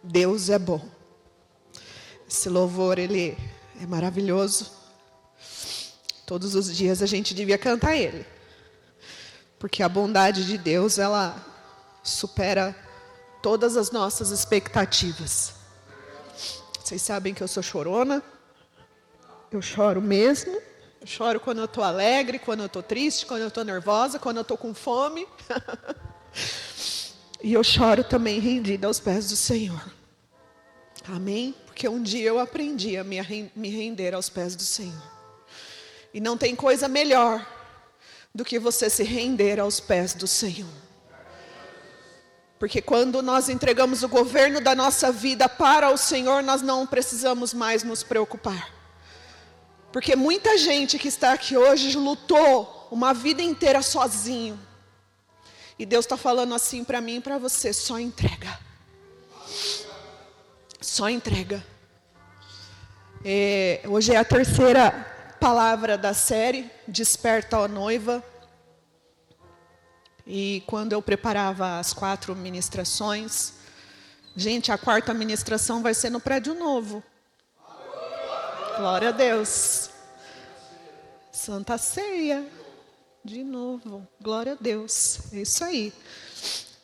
Deus é bom. Esse louvor, ele é maravilhoso. Todos os dias a gente devia cantar ele. Porque a bondade de Deus, ela supera todas as nossas expectativas. Vocês sabem que eu sou chorona. Eu choro mesmo. Eu choro quando eu estou alegre, quando eu estou triste, quando eu estou nervosa, quando eu estou com fome. E eu choro também rendida aos pés do Senhor. Amém? Porque um dia eu aprendi a me render aos pés do Senhor. E não tem coisa melhor do que você se render aos pés do Senhor. Porque quando nós entregamos o governo da nossa vida para o Senhor, nós não precisamos mais nos preocupar. Porque muita gente que está aqui hoje lutou uma vida inteira sozinho. E Deus está falando assim para mim e para você: só entrega. Só entrega. Hoje é a terceira palavra da série, Desperta, ó Noiva. E quando eu preparava as 4 ministrações, gente, a 4ª ministração vai ser no prédio novo. Glória a Deus. Santa Ceia. De novo. Glória a Deus. É isso aí.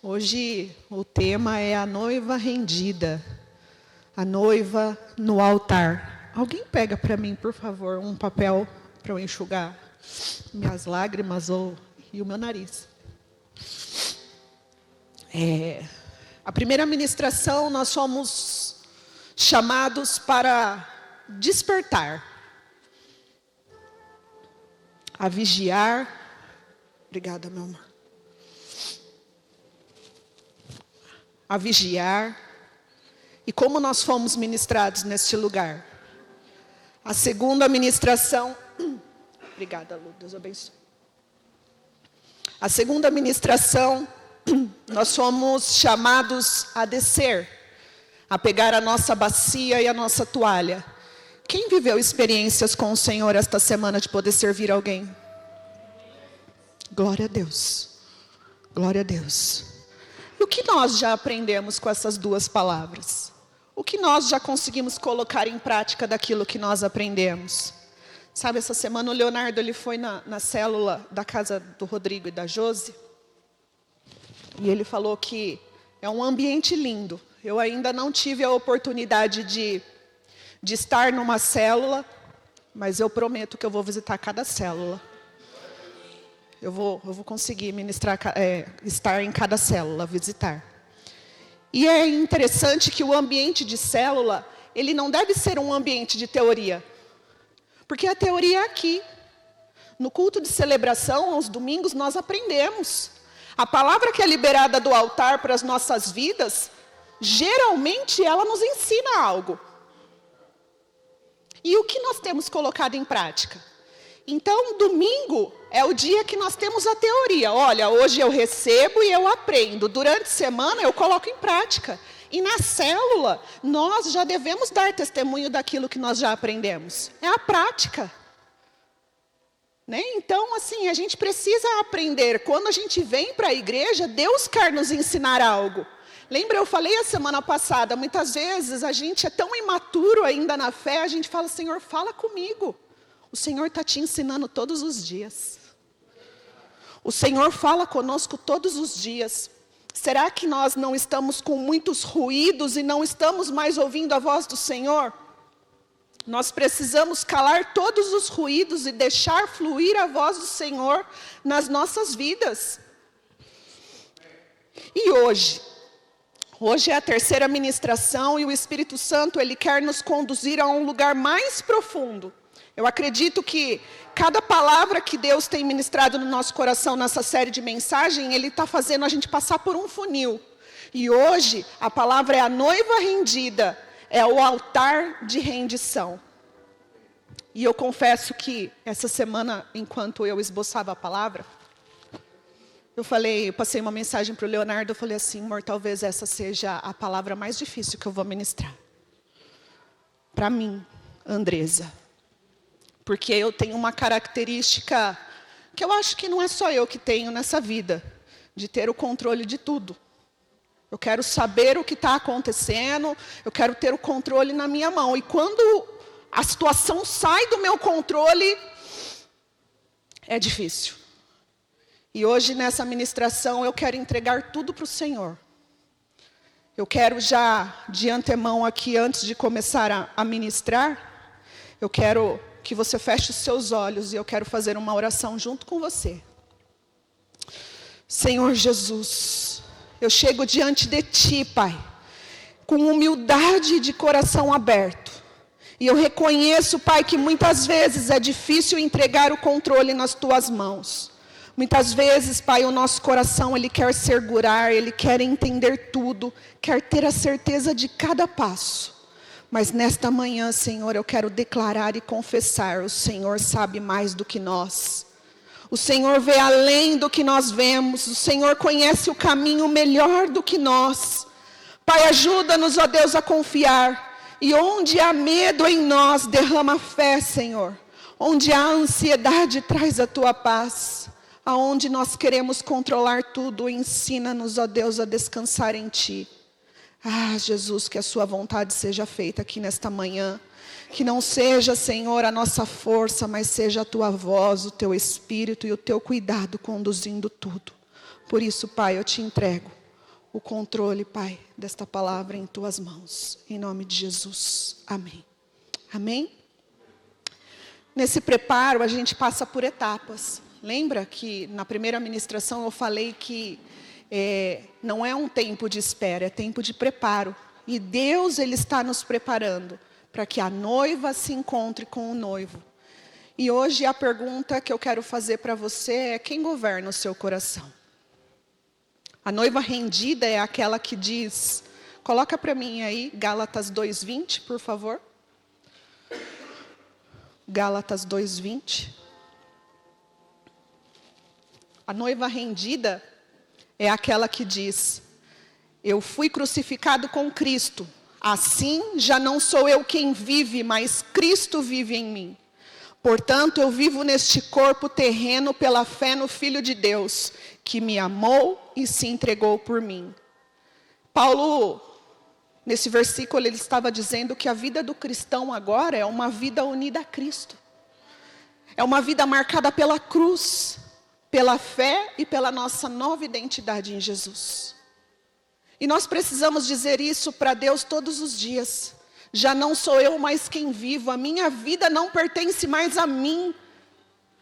Hoje o tema é a noiva rendida. A noiva no altar. Alguém pega para mim, por favor, um papel para eu enxugar minhas lágrimas e o meu nariz. A primeira ministração, nós somos chamados para despertar, a vigiar. Obrigada, meu amor. A vigiar. E como nós fomos ministrados neste lugar? A segunda ministração. Obrigada, Lu, Deus abençoe. A segunda ministração, nós somos chamados a descer, a pegar a nossa bacia e a nossa toalha. Quem viveu experiências com o Senhor esta semana de poder servir alguém? Glória a Deus. Glória a Deus. E o que nós já aprendemos com essas 2 palavras? O que nós já conseguimos colocar em prática daquilo que nós aprendemos? Sabe, essa semana o Leonardo ele foi na célula da casa do Rodrigo e da Josi. E ele falou que é um ambiente lindo. Eu ainda não tive a oportunidade de estar numa célula, mas eu prometo que eu vou visitar cada célula. Eu vou conseguir ministrar, estar em cada célula, visitar. E é interessante que o ambiente de célula, ele não deve ser um ambiente de teoria. Porque a teoria é aqui. No culto de celebração, aos domingos, nós aprendemos. A palavra que é liberada do altar para as nossas vidas, geralmente ela nos ensina algo. E o que nós temos colocado em prática? Então, domingo é o dia que nós temos a teoria. Olha, hoje eu recebo e eu aprendo. Durante a semana eu coloco em prática. E na célula, nós já devemos dar testemunho daquilo que nós já aprendemos. É a prática. Né? Então, assim, a gente precisa aprender. Quando a gente vem para a igreja, Deus quer nos ensinar algo. Lembra, eu falei a semana passada, muitas vezes a gente é tão imaturo ainda na fé, a gente fala: Senhor, fala comigo. O Senhor está te ensinando todos os dias. O Senhor fala conosco todos os dias. Será que nós não estamos com muitos ruídos e não estamos mais ouvindo a voz do Senhor? Nós precisamos calar todos os ruídos e deixar fluir a voz do Senhor nas nossas vidas. E hoje é a terceira ministração e o Espírito Santo, ele quer nos conduzir a um lugar mais profundo. Eu acredito que cada palavra que Deus tem ministrado no nosso coração nessa série de mensagem, ele está fazendo a gente passar por um funil. E hoje a palavra é a noiva rendida, é o altar de rendição. E eu confesso que essa semana, enquanto eu esboçava a palavra, eu passei uma mensagem para o Leonardo, eu falei assim: amor, talvez essa seja a palavra mais difícil que eu vou ministrar. Para mim, Andresa. Porque eu tenho uma característica que eu acho que não é só eu que tenho nessa vida, de ter o controle de tudo. Eu quero saber o que está acontecendo, eu quero ter o controle na minha mão. E quando a situação sai do meu controle, é difícil. E hoje nessa ministração eu quero entregar tudo para o Senhor. Eu quero já de antemão aqui, antes de começar a ministrar, eu quero que você feche os seus olhos e eu quero fazer uma oração junto com você. Senhor Jesus, eu chego diante de Ti, Pai, com humildade de coração aberto. E eu reconheço, Pai, que muitas vezes é difícil entregar o controle nas Tuas mãos. Muitas vezes, Pai, o nosso coração, ele quer segurar, ele quer entender tudo, quer ter a certeza de cada passo. Mas nesta manhã, Senhor, eu quero declarar e confessar, o Senhor sabe mais do que nós. O Senhor vê além do que nós vemos, o Senhor conhece o caminho melhor do que nós. Pai, ajuda-nos, ó Deus, a confiar. E onde há medo em nós, derrama fé, Senhor. Onde há ansiedade, traz a Tua paz. Aonde nós queremos controlar tudo, ensina-nos, ó Deus, a descansar em Ti. Ah, Jesus, que a Sua vontade seja feita aqui nesta manhã. Que não seja, Senhor, a nossa força, mas seja a Tua voz, o Teu Espírito e o Teu cuidado conduzindo tudo. Por isso, Pai, eu Te entrego o controle, Pai, desta palavra em Tuas mãos. Em nome de Jesus. Amém. Amém? Nesse preparo, a gente passa por etapas. Lembra que na primeira ministração eu falei que não é um tempo de espera, é tempo de preparo. E Deus, Ele está nos preparando para que a noiva se encontre com o noivo. E hoje a pergunta que eu quero fazer para você é: quem governa o seu coração? A noiva rendida é aquela que diz, coloca para mim aí, Gálatas 2:20, por favor. Gálatas 2:20. A noiva rendida é aquela que diz: eu fui crucificado com Cristo, assim já não sou eu quem vive, mas Cristo vive em mim. Portanto, eu vivo neste corpo terreno pela fé no Filho de Deus, que me amou e se entregou por mim. Paulo, nesse versículo, ele estava dizendo que a vida do cristão agora é uma vida unida a Cristo. É uma vida marcada pela cruz, pela fé e pela nossa nova identidade em Jesus. E nós precisamos dizer isso para Deus todos os dias. Já não sou eu mais quem vivo, a minha vida não pertence mais a mim.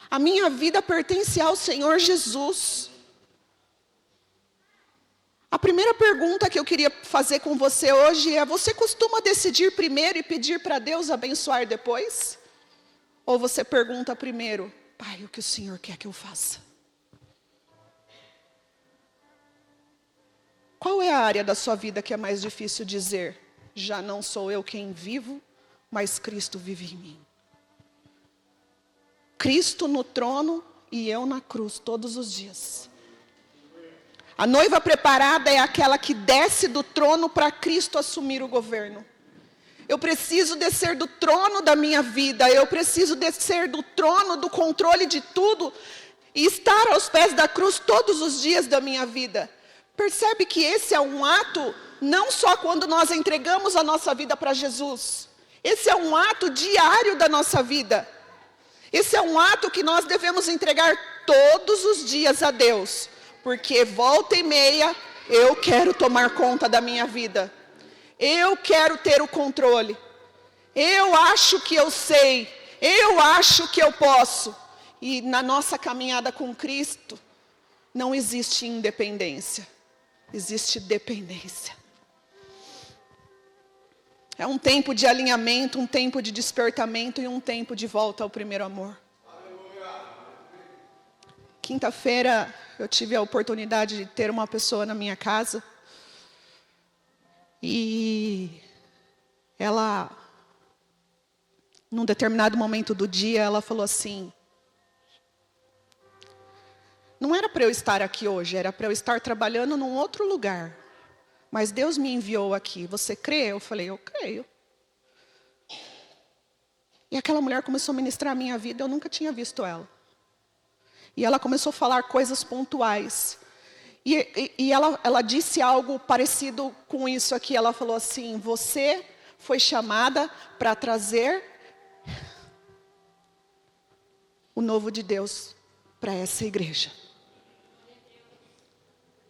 A minha vida pertence ao Senhor Jesus. A primeira pergunta que eu queria fazer com você hoje é: você costuma decidir primeiro e pedir para Deus abençoar depois? Ou você pergunta primeiro: Pai, o que o Senhor quer que eu faça? Qual é a área da sua vida que é mais difícil dizer: já não sou eu quem vivo, mas Cristo vive em mim? Cristo no trono e eu na cruz todos os dias. A noiva preparada é aquela que desce do trono para Cristo assumir o governo. Eu preciso descer do trono da minha vida, eu preciso descer do trono do controle de tudo e estar aos pés da cruz todos os dias da minha vida. Percebe que esse é um ato, não só quando nós entregamos a nossa vida para Jesus. Esse é um ato diário da nossa vida. Esse é um ato que nós devemos entregar todos os dias a Deus. Porque volta e meia, eu quero tomar conta da minha vida. Eu quero ter o controle. Eu acho que eu sei. Eu acho que eu posso. E na nossa caminhada com Cristo, não existe independência. Existe dependência. É um tempo de alinhamento, um tempo de despertamento e um tempo de volta ao primeiro amor. Quinta-feira eu tive a oportunidade de ter uma pessoa na minha casa. E ela, num determinado momento do dia, ela falou assim: não era para eu estar aqui hoje, era para eu estar trabalhando num outro lugar. Mas Deus me enviou aqui. Você crê? Eu falei: eu creio. E aquela mulher começou a ministrar a minha vida, eu nunca tinha visto ela. E ela começou a falar coisas pontuais. E ela disse algo parecido com isso aqui. Ela falou assim: você foi chamada para trazer o novo de Deus para essa igreja.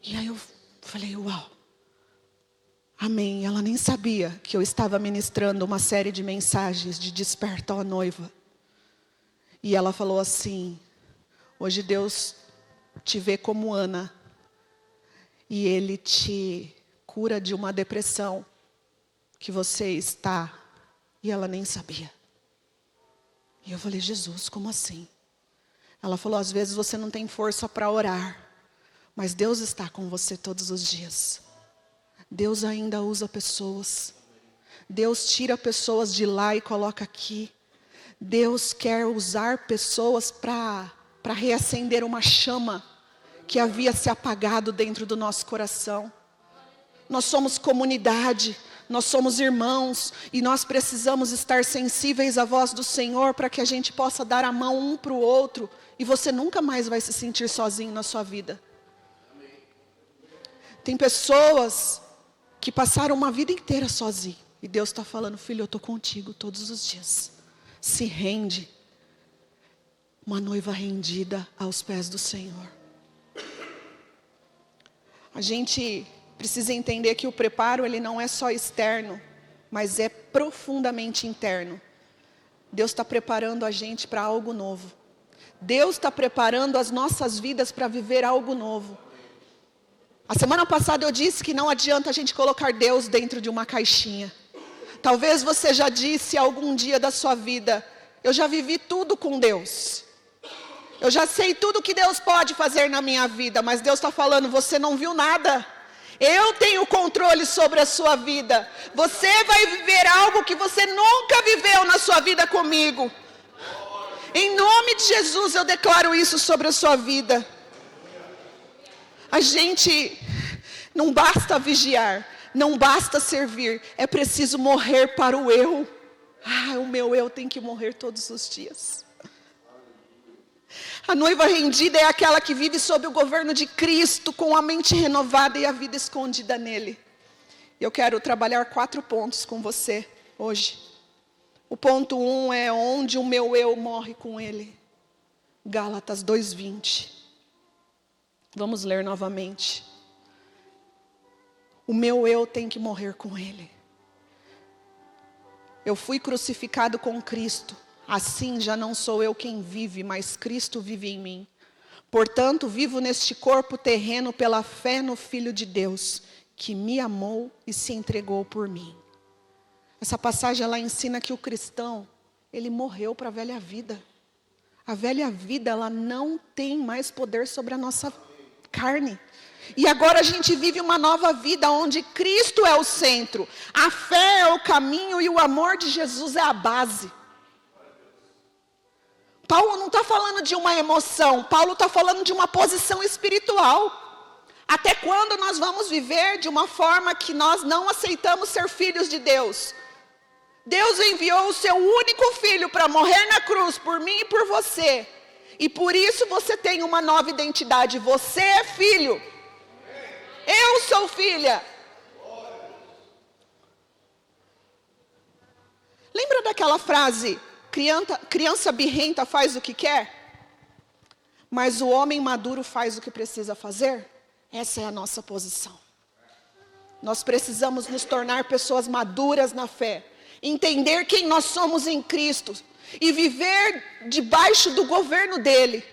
E aí eu falei: uau, amém. Ela nem sabia que eu estava ministrando uma série de mensagens de desperta a noiva. E ela falou assim: hoje Deus te vê como Ana, e Ele te cura de uma depressão que você está. E ela nem sabia. E eu falei: Jesus, como assim? Ela falou: às vezes você não tem força para orar, mas Deus está com você todos os dias. Deus ainda usa pessoas. Deus tira pessoas de lá e coloca aqui. Deus quer usar pessoas para reacender uma chama que havia se apagado dentro do nosso coração. Nós somos comunidade, nós somos irmãos, e nós precisamos estar sensíveis à voz do Senhor para que a gente possa dar a mão um para o outro, e você nunca mais vai se sentir sozinho na sua vida. Tem pessoas que passaram uma vida inteira sozinho, e Deus está falando: filho, eu estou contigo todos os dias. Se rende. Uma noiva rendida aos pés do Senhor. A gente precisa entender que o preparo, ele não é só externo, mas é profundamente interno. Deus está preparando a gente para algo novo. Deus está preparando as nossas vidas para viver algo novo. A semana passada eu disse que não adianta a gente colocar Deus dentro de uma caixinha. Talvez você já disse algum dia da sua vida: eu já vivi tudo com Deus. Eu já sei tudo que Deus pode fazer na minha vida, mas Deus está falando: você não viu nada. Eu tenho controle sobre a sua vida. Você vai viver algo que você nunca viveu na sua vida comigo. Em nome de Jesus eu declaro isso sobre a sua vida. A gente não basta vigiar, não basta servir, é preciso morrer para o eu. O meu eu tem que morrer todos os dias. A noiva rendida é aquela que vive sob o governo de Cristo, com a mente renovada e a vida escondida nele. Eu quero trabalhar 4 pontos com você hoje. O ponto 1 é onde o meu eu morre com ele. Gálatas 2:20. Vamos ler novamente. O meu eu tem que morrer com ele. Eu fui crucificado com Cristo. Assim já não sou eu quem vive, mas Cristo vive em mim. Portanto, vivo neste corpo terreno pela fé no Filho de Deus, que me amou e se entregou por mim. Essa passagem ela ensina que o cristão, ele morreu para a velha vida. A velha vida, ela não tem mais poder sobre a nossa carne. E agora a gente vive uma nova vida onde Cristo é o centro. A fé é o caminho e o amor de Jesus é a base. Paulo não está falando de uma emoção, Paulo está falando de uma posição espiritual. Até quando nós vamos viver de uma forma que nós não aceitamos ser filhos de Deus? Deus enviou o seu único filho para morrer na cruz por mim e por você. E por isso você tem uma nova identidade. Você é filho. Eu sou filha. Lembra daquela frase: criança birrenta faz o que quer, mas o homem maduro faz o que precisa fazer? Essa é a nossa posição. Nós precisamos nos tornar pessoas maduras na fé, entender quem nós somos em Cristo e viver debaixo do governo dele.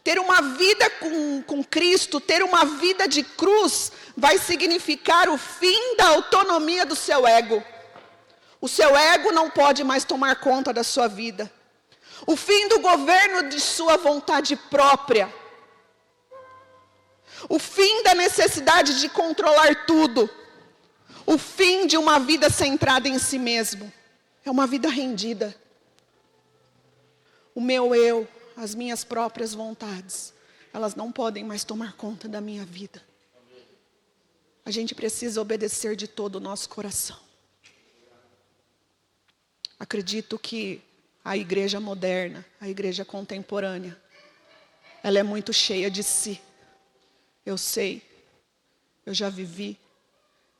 Ter uma vida com Cristo, ter uma vida de cruz, vai significar o fim da autonomia do seu ego. O seu ego não pode mais tomar conta da sua vida. O fim do governo de sua vontade própria. O fim da necessidade de controlar tudo. O fim de uma vida centrada em si mesmo. É uma vida rendida. O meu eu, as minhas próprias vontades, elas não podem mais tomar conta da minha vida. A gente precisa obedecer de todo o nosso coração. Acredito que a igreja moderna, a igreja contemporânea, ela é muito cheia de si. Eu sei, eu já vivi,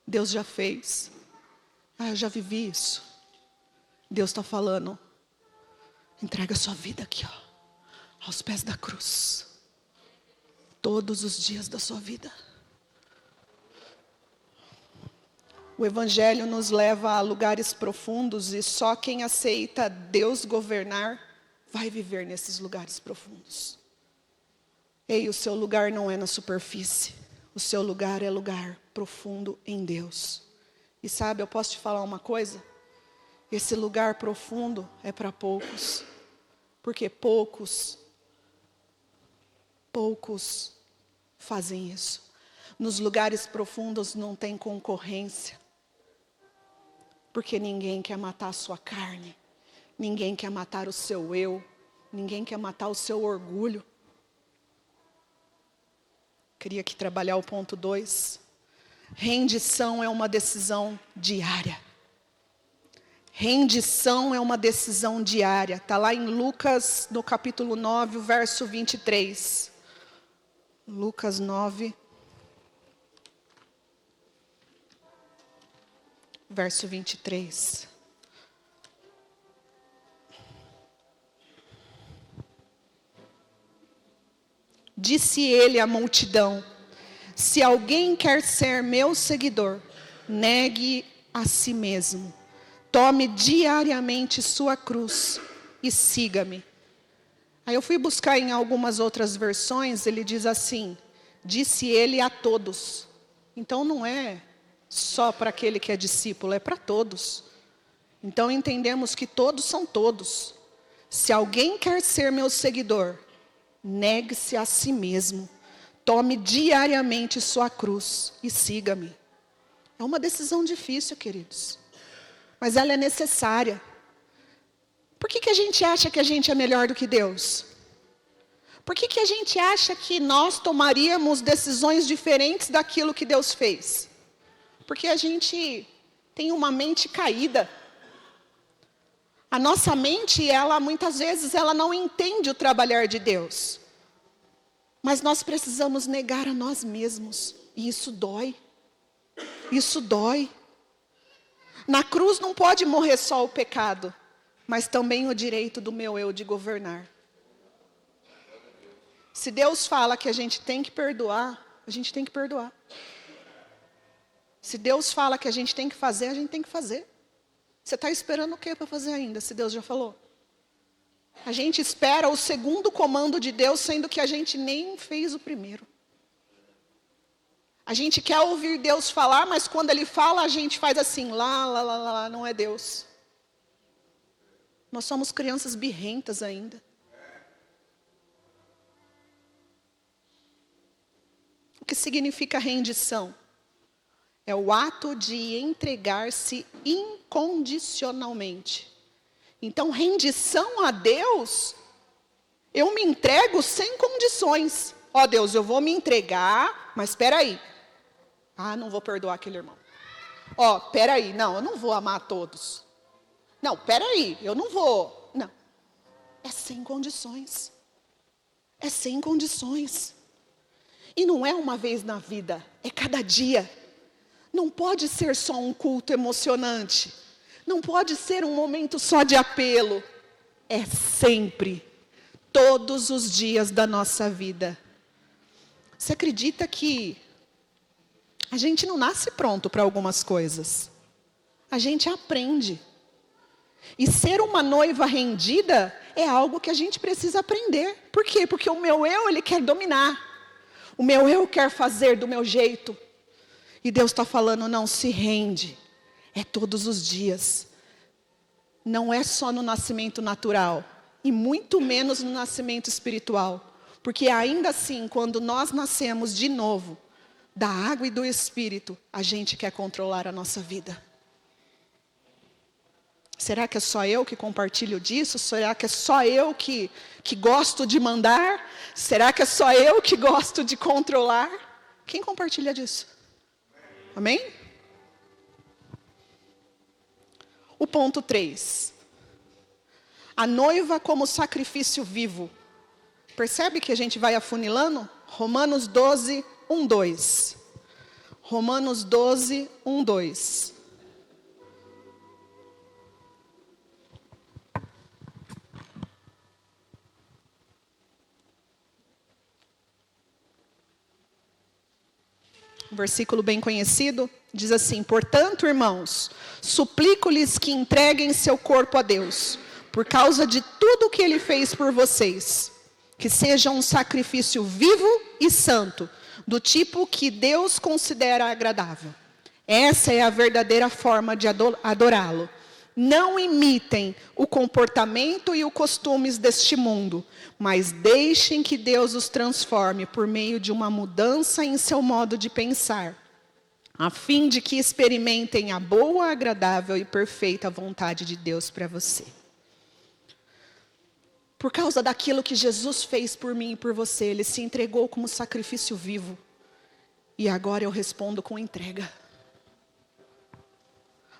Deus já fez. Eu já vivi isso. Deus está falando, entrega a sua vida aqui, ó, aos pés da cruz. Todos os dias da sua vida. O Evangelho nos leva a lugares profundos e só quem aceita Deus governar vai viver nesses lugares profundos. Ei, o seu lugar não é na superfície. O seu lugar é lugar profundo em Deus. E sabe, eu posso te falar uma coisa? Esse lugar profundo é para poucos. Porque poucos fazem isso. Nos lugares profundos não tem concorrência. Porque ninguém quer matar a sua carne. Ninguém quer matar o seu eu. Ninguém quer matar o seu orgulho. Queria aqui trabalhar o ponto 2. Rendição é uma decisão diária. Rendição é uma decisão diária. Está lá em Lucas, no capítulo 9, o verso 23. Lucas 9. Verso 23. Disse ele à multidão: se alguém quer ser meu seguidor, negue a si mesmo. Tome diariamente sua cruz e siga-me. Aí eu fui buscar em algumas outras versões, ele diz assim: disse ele a todos. Então não é só para aquele que é discípulo, é para todos. Então entendemos que todos são todos. Se alguém quer ser meu seguidor, negue-se a si mesmo. Tome diariamente sua cruz e siga-me. É uma decisão difícil, queridos. Mas ela é necessária. Por que a gente acha que a gente é melhor do que Deus? Por que a gente acha que nós tomaríamos decisões diferentes daquilo que Deus fez? Porque a gente tem uma mente caída. A nossa mente, muitas vezes, ela não entende o trabalhar de Deus. Mas nós precisamos negar a nós mesmos. E isso dói. Isso dói. Na cruz não pode morrer só o pecado, mas também o direito do meu eu de governar. Se Deus fala que a gente tem que perdoar, a gente tem que perdoar. Se Deus fala que a gente tem que fazer, a gente tem que fazer. Você está esperando o que para fazer ainda, se Deus já falou? A gente espera o segundo comando de Deus, sendo que a gente nem fez o primeiro. A gente quer ouvir Deus falar, mas quando Ele fala, a gente faz assim, lá, não é Deus. Nós somos crianças birrentas ainda. O que significa rendição? É o ato de entregar-se incondicionalmente. Então, rendição a Deus, eu me entrego sem condições. Ó Deus, eu vou me entregar, mas espera aí. Não vou perdoar aquele irmão. Espera aí, não, eu não vou amar todos. Não, espera aí, eu não vou. Não, é sem condições. É sem condições. E não é uma vez na vida, é cada dia. Não pode ser só um culto emocionante. Não pode ser um momento só de apelo. É sempre, todos os dias da nossa vida. Você acredita que a gente não nasce pronto para algumas coisas? A gente aprende. E ser uma noiva rendida é algo que a gente precisa aprender. Por quê? Porque o meu eu, ele quer dominar. O meu eu quer fazer do meu jeito. E Deus está falando, não, se rende. É todos os dias. Não é só no nascimento natural. E muito menos no nascimento espiritual. Porque ainda assim, quando nós nascemos de novo, da água e do Espírito, a gente quer controlar a nossa vida. Será que é só eu que compartilho disso? Será que é só eu que gosto de mandar? Será que é só eu que gosto de controlar? Quem compartilha disso? Amém? O ponto 3. A noiva como sacrifício vivo. Percebe que a gente vai afunilando? Romanos 12, 2. Romanos 12, 1, 2. Um versículo bem conhecido, diz assim: portanto, irmãos, suplico-lhes que entreguem seu corpo a Deus, por causa de tudo que Ele fez por vocês, que seja um sacrifício vivo e santo, do tipo que Deus considera agradável. Essa é a verdadeira forma de adorá-lo. Não imitem o comportamento e os costumes deste mundo, mas deixem que Deus os transforme por meio de uma mudança em seu modo de pensar, a fim de que experimentem a boa, agradável e perfeita vontade de Deus para você. Por causa daquilo que Jesus fez por mim e por você, Ele se entregou como sacrifício vivo. E agora eu respondo com entrega.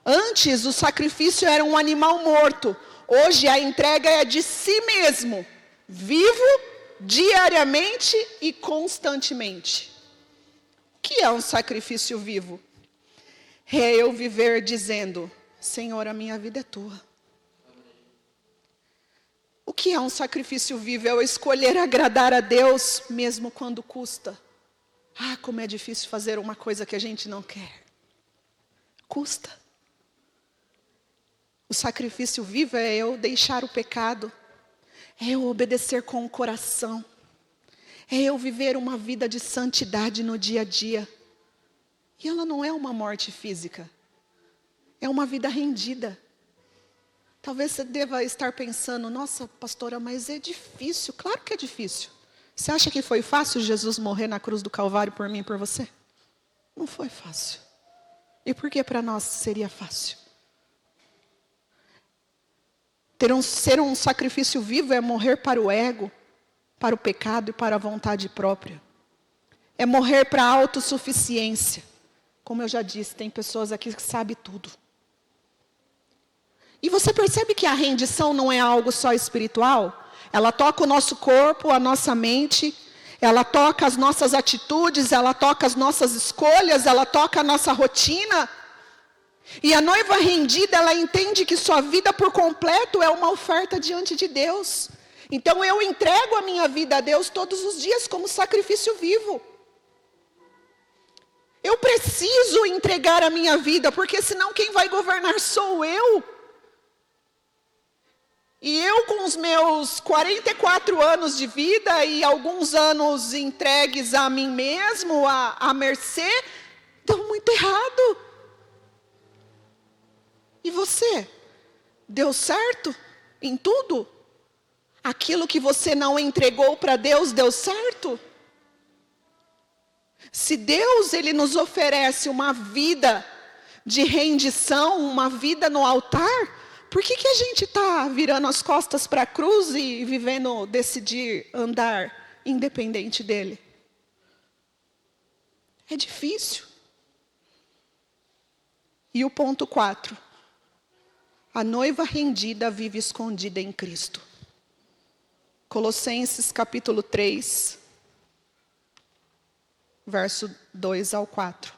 Antes, o sacrifício era um animal morto. Hoje, a entrega é de si mesmo, vivo, diariamente e constantemente. O que é um sacrifício vivo? É eu viver dizendo: Senhor, a minha vida é tua. O que é um sacrifício vivo? É eu escolher agradar a Deus, mesmo quando custa. Ah, como é difícil fazer uma coisa que a gente não quer. Custa. O sacrifício vivo é eu deixar o pecado, é eu obedecer com o coração, é eu viver uma vida de santidade no dia a dia. E ela não é uma morte física, é uma vida rendida. Talvez você deva estar pensando: nossa, pastora, mas é difícil. Claro que é difícil. Você acha que foi fácil Jesus morrer na cruz do Calvário por mim e por você? Não foi fácil. E por que para nós seria fácil? Ser um sacrifício vivo é morrer para o ego, para o pecado e para a vontade própria. É morrer para a autossuficiência. Como eu já disse, tem pessoas aqui que sabem tudo. E você percebe que a rendição não é algo só espiritual? Ela toca o nosso corpo, a nossa mente, ela toca as nossas atitudes, ela toca as nossas escolhas, ela toca a nossa rotina. E a noiva rendida, ela entende que sua vida por completo é uma oferta diante de Deus. Então eu entrego a minha vida a Deus todos os dias como sacrifício vivo. Eu preciso entregar a minha vida, porque senão quem vai governar sou eu. E eu, com os meus 44 anos de vida e alguns anos entregues a mim mesmo, à mercê, deu muito errado. E você? Deu certo em tudo? Aquilo que você não entregou para Deus deu certo? Se Deus, Ele nos oferece uma vida de rendição, uma vida no altar, por que a gente está virando as costas para a cruz e vivendo, decidir andar independente dEle? É difícil. E o ponto 4. A noiva rendida vive escondida em Cristo. Colossenses capítulo 3, verso 2 ao 4.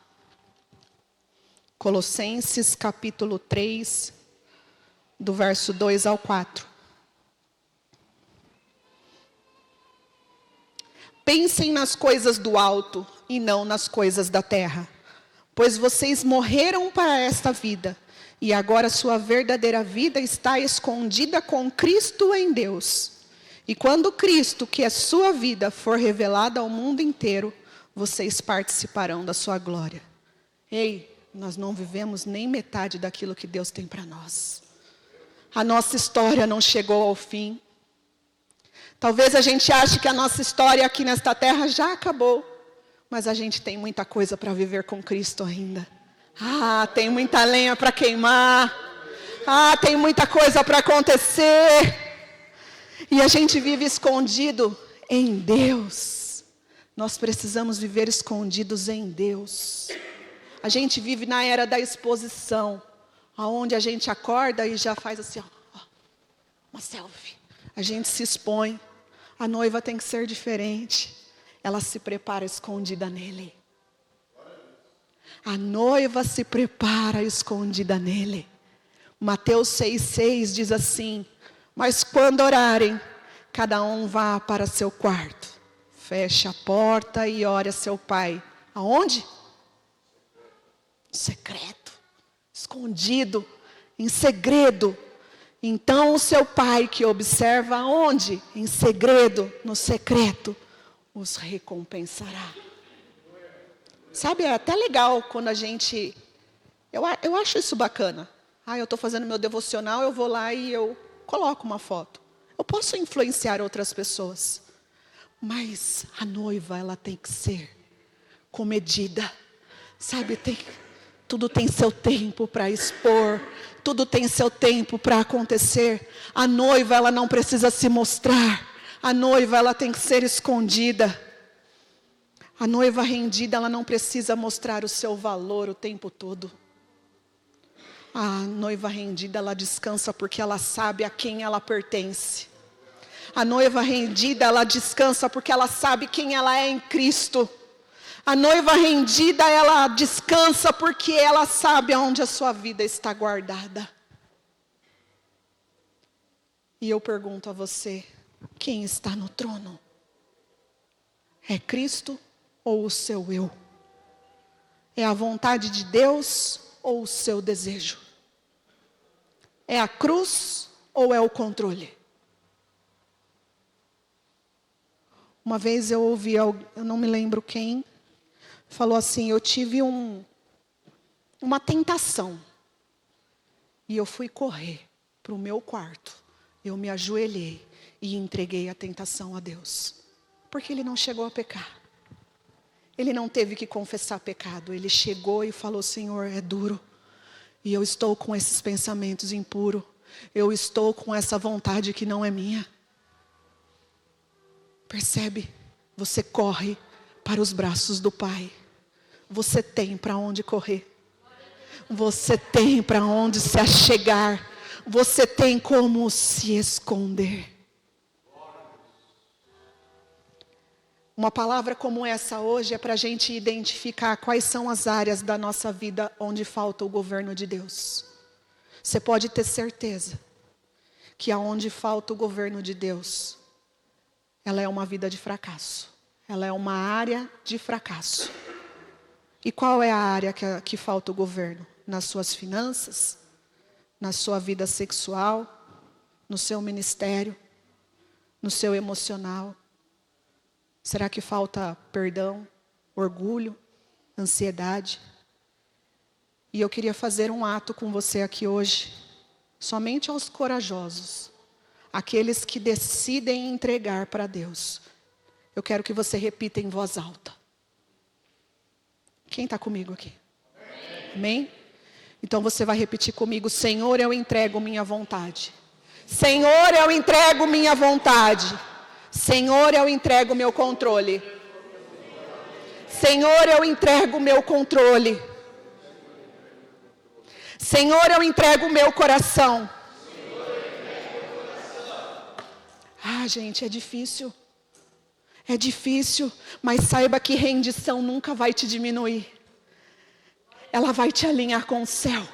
Colossenses capítulo 3, do verso 2 ao 4. Pensem nas coisas do alto e não nas coisas da terra, pois vocês morreram para esta vida, e agora sua verdadeira vida está escondida com Cristo em Deus. E quando Cristo, que é sua vida, for revelado ao mundo inteiro, vocês participarão da sua glória. Ei, nós não vivemos nem metade daquilo que Deus tem para nós. A nossa história não chegou ao fim. Talvez a gente ache que a nossa história aqui nesta terra já acabou, mas a gente tem muita coisa para viver com Cristo ainda. Ah, tem muita lenha para queimar. Ah, tem muita coisa para acontecer. E a gente vive escondido em Deus. Nós precisamos viver escondidos em Deus. A gente vive na era da exposição, aonde a gente acorda e já faz assim, ó, uma selfie. A gente se expõe. A noiva tem que ser diferente. ela se prepara escondida nele. A noiva se prepara escondida nele. Mateus 6,6 diz assim: mas quando orarem, cada um vá para seu quarto, feche a porta e ore a seu pai. Aonde? Secreto, escondido, em segredo. Então o seu pai que observa aonde? Em segredo, no secreto, os recompensará. Sabe, é até legal quando a gente... Eu acho isso bacana. Eu estou fazendo meu devocional, eu vou lá e eu coloco uma foto. Eu posso influenciar outras pessoas. Mas a noiva, ela tem que ser comedida. Sabe, tudo tem seu tempo para expor. Tudo tem seu tempo para acontecer. A noiva, ela não precisa se mostrar. A noiva, ela tem que ser escondida. A noiva rendida, ela não precisa mostrar o seu valor o tempo todo. A noiva rendida, ela descansa porque ela sabe a quem ela pertence. A noiva rendida, ela descansa porque ela sabe quem ela é em Cristo. A noiva rendida, ela descansa porque ela sabe aonde a sua vida está guardada. E eu pergunto a você, quem está no trono? É Cristo ou o seu eu? É a vontade de Deus ou o seu desejo? É a cruz ou é o controle? Uma vez eu ouvi, eu não me lembro quem, falou assim: eu tive uma tentação. E eu fui correr para o meu quarto. Eu me ajoelhei e entreguei a tentação a Deus. Porque ele não chegou a pecar. Ele não teve que confessar pecado. Ele chegou e falou: Senhor, é duro. E eu estou com esses pensamentos impuros. Eu estou com essa vontade que não é minha. Percebe? Você corre para os braços do Pai. Você tem para onde correr. Você tem para onde se achegar. Você tem como se esconder. Uma palavra como essa hoje é para a gente identificar quais são as áreas da nossa vida onde falta o governo de Deus. Você pode ter certeza que aonde falta o governo de Deus, ela é uma vida de fracasso. Ela é uma área de fracasso. E qual é a área que falta o governo? Nas suas finanças, na sua vida sexual, no seu ministério, no seu emocional. Será que falta perdão, orgulho, ansiedade? E eu queria fazer um ato com você aqui hoje, somente aos corajosos, aqueles que decidem entregar para Deus. Eu quero que você repita em voz alta. Quem está comigo aqui? Amém? Então você vai repetir comigo: Senhor, eu entrego minha vontade. Senhor, eu entrego minha vontade. Senhor, eu entrego meu controle. Senhor, eu entrego meu controle. Senhor, eu entrego meu coração. Gente, é difícil. É difícil, mas saiba que rendição nunca vai te diminuir. Ela vai te alinhar com o céu.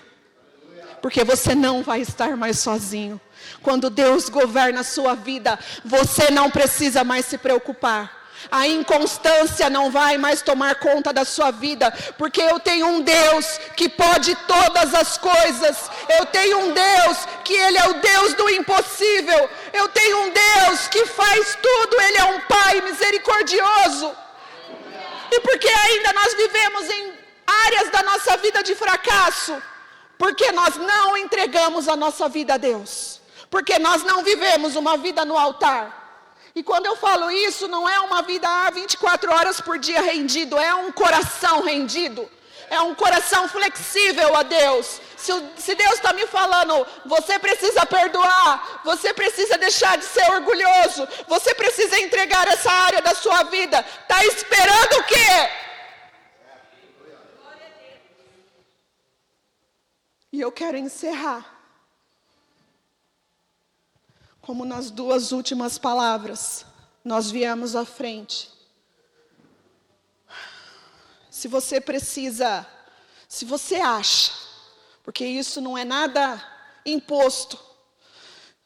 Porque você não vai estar mais sozinho. Quando Deus governa a sua vida, você não precisa mais se preocupar. A inconstância não vai mais tomar conta da sua vida, porque eu tenho um Deus que pode todas as coisas. Eu tenho um Deus que Ele é o Deus do impossível. Eu tenho um Deus que faz tudo. Ele é um Pai misericordioso. E porque ainda nós vivemos em áreas da nossa vida de fracasso? Porque nós não entregamos a nossa vida a Deus. Porque nós não vivemos uma vida no altar. E quando eu falo isso, não é uma vida 24 horas por dia rendido, é um coração rendido, é um coração flexível a Deus. Se Deus está me falando, você precisa perdoar, você precisa deixar de ser orgulhoso, você precisa entregar essa área da sua vida, está esperando o quê? E eu quero encerrar como nas duas últimas palavras nós viemos à frente. se você precisa, se você acha, porque isso não é nada imposto,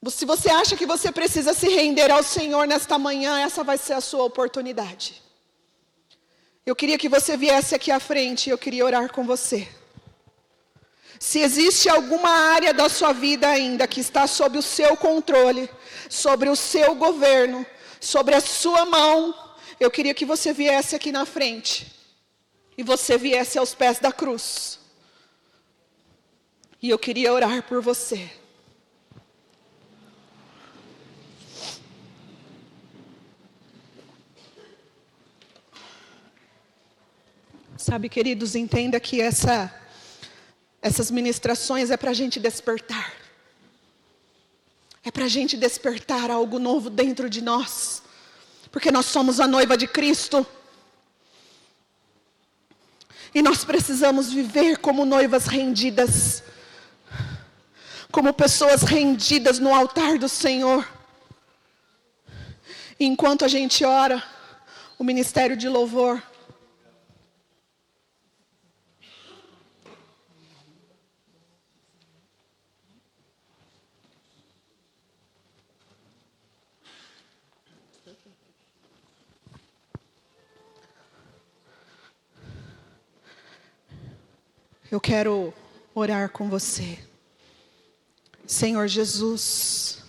se você acha que você precisa se render ao Senhor nesta manhã, essa vai ser a sua oportunidade. Eu queria que você viesse aqui à frente e eu queria orar com você. Se existe alguma área da sua vida ainda que está sob o seu controle, sobre o seu governo, sobre a sua mão, eu queria que você viesse aqui na frente. E você viesse aos pés da cruz. E eu queria orar por você. Sabe, queridos, entenda que essas ministrações é para a gente despertar. É para a gente despertar algo novo dentro de nós. Porque nós somos a noiva de Cristo. E nós precisamos viver como noivas rendidas. Como pessoas rendidas no altar do Senhor. E enquanto a gente ora, o ministério de louvor eu quero orar com você. Senhor Jesus,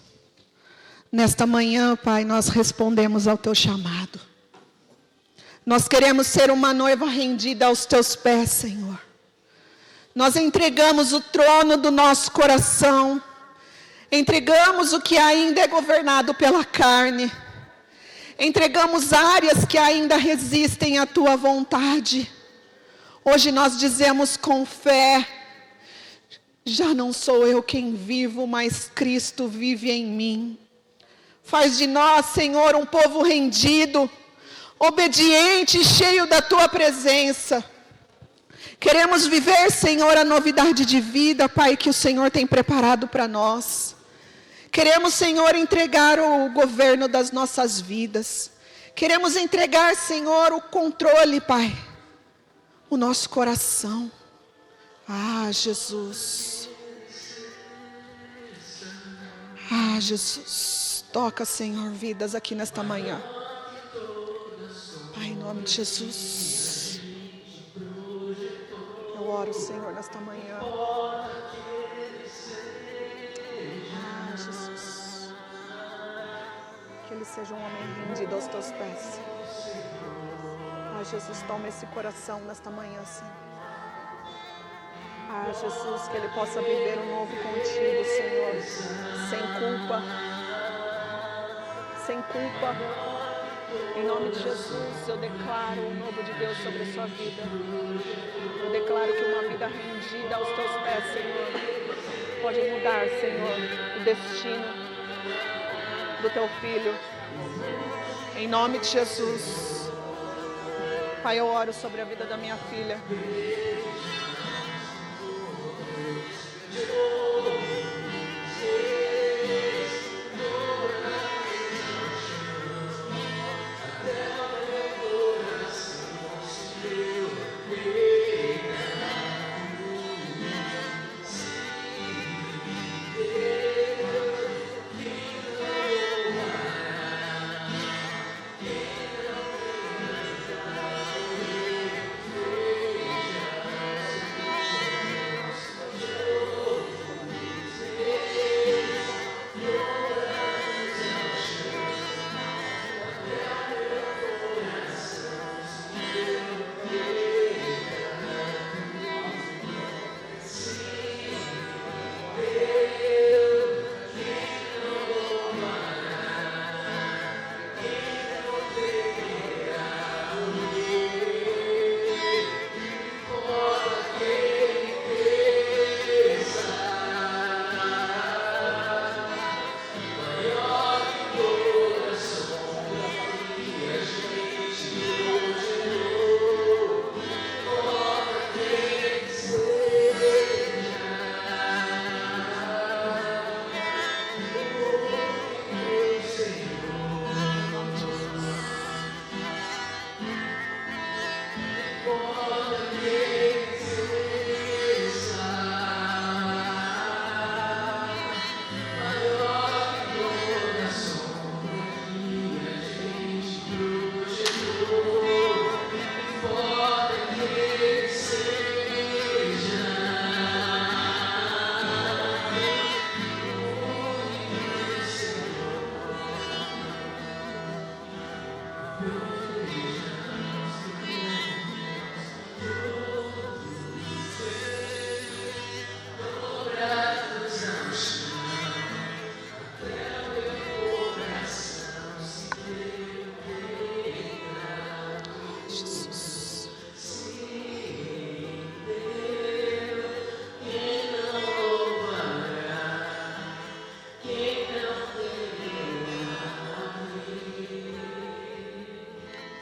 nesta manhã, Pai, nós respondemos ao Teu chamado. Nós queremos ser uma noiva rendida aos Teus pés, Senhor. Nós entregamos o trono do nosso coração. Entregamos o que ainda é governado pela carne. Entregamos áreas que ainda resistem à Tua vontade. Hoje nós dizemos com fé, já não sou eu quem vivo, mas Cristo vive em mim. Faz de nós, Senhor, um povo rendido, obediente, cheio da Tua presença. Queremos viver, Senhor, a novidade de vida, Pai, que o Senhor tem preparado para nós. Queremos, Senhor, entregar o governo das nossas vidas. Queremos entregar, Senhor, o controle, Pai. O nosso coração. Ah, Jesus. Ah, Jesus. Toca, Senhor, vidas aqui nesta manhã. Pai, em nome de Jesus. Eu oro, Senhor, nesta manhã. Ah, Jesus. Que ele seja um homem rendido aos Teus pés. Ah, Jesus, toma esse coração nesta manhã, Senhor. Ah, Jesus, que ele possa viver um novo contigo, Senhor. Sem culpa. Sem culpa. Em nome de Jesus, eu declaro o novo de Deus sobre a sua vida. Eu declaro que uma vida rendida aos Teus pés, Senhor, pode mudar, Senhor, o destino do Teu filho. Em nome de Jesus. Pai, eu oro sobre a vida da minha filha.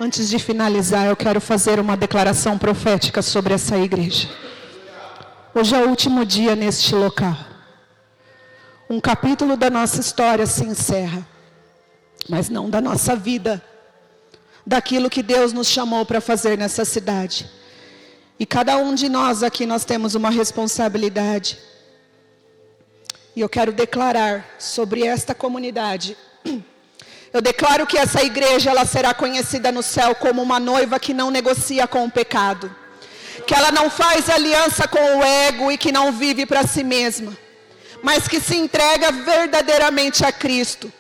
Antes de finalizar, eu quero fazer uma declaração profética sobre essa igreja. Hoje é o último dia neste local. Um capítulo da nossa história se encerra, mas não da nossa vida, daquilo que Deus nos chamou para fazer nessa cidade. E cada um de nós aqui, nós temos uma responsabilidade. E eu quero declarar sobre esta comunidade. Eu declaro que essa igreja, ela será conhecida no céu como uma noiva que não negocia com o pecado. Que ela não faz aliança com o ego e que não vive para si mesma. Mas que se entrega verdadeiramente a Cristo.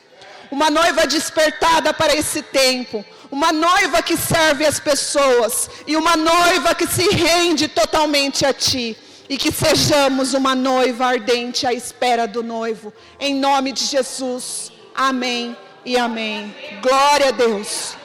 Uma noiva despertada para esse tempo. Uma noiva que serve as pessoas. E uma noiva que se rende totalmente a Ti. E que sejamos uma noiva ardente à espera do noivo. Em nome de Jesus. Amém e amém. Glória a Deus.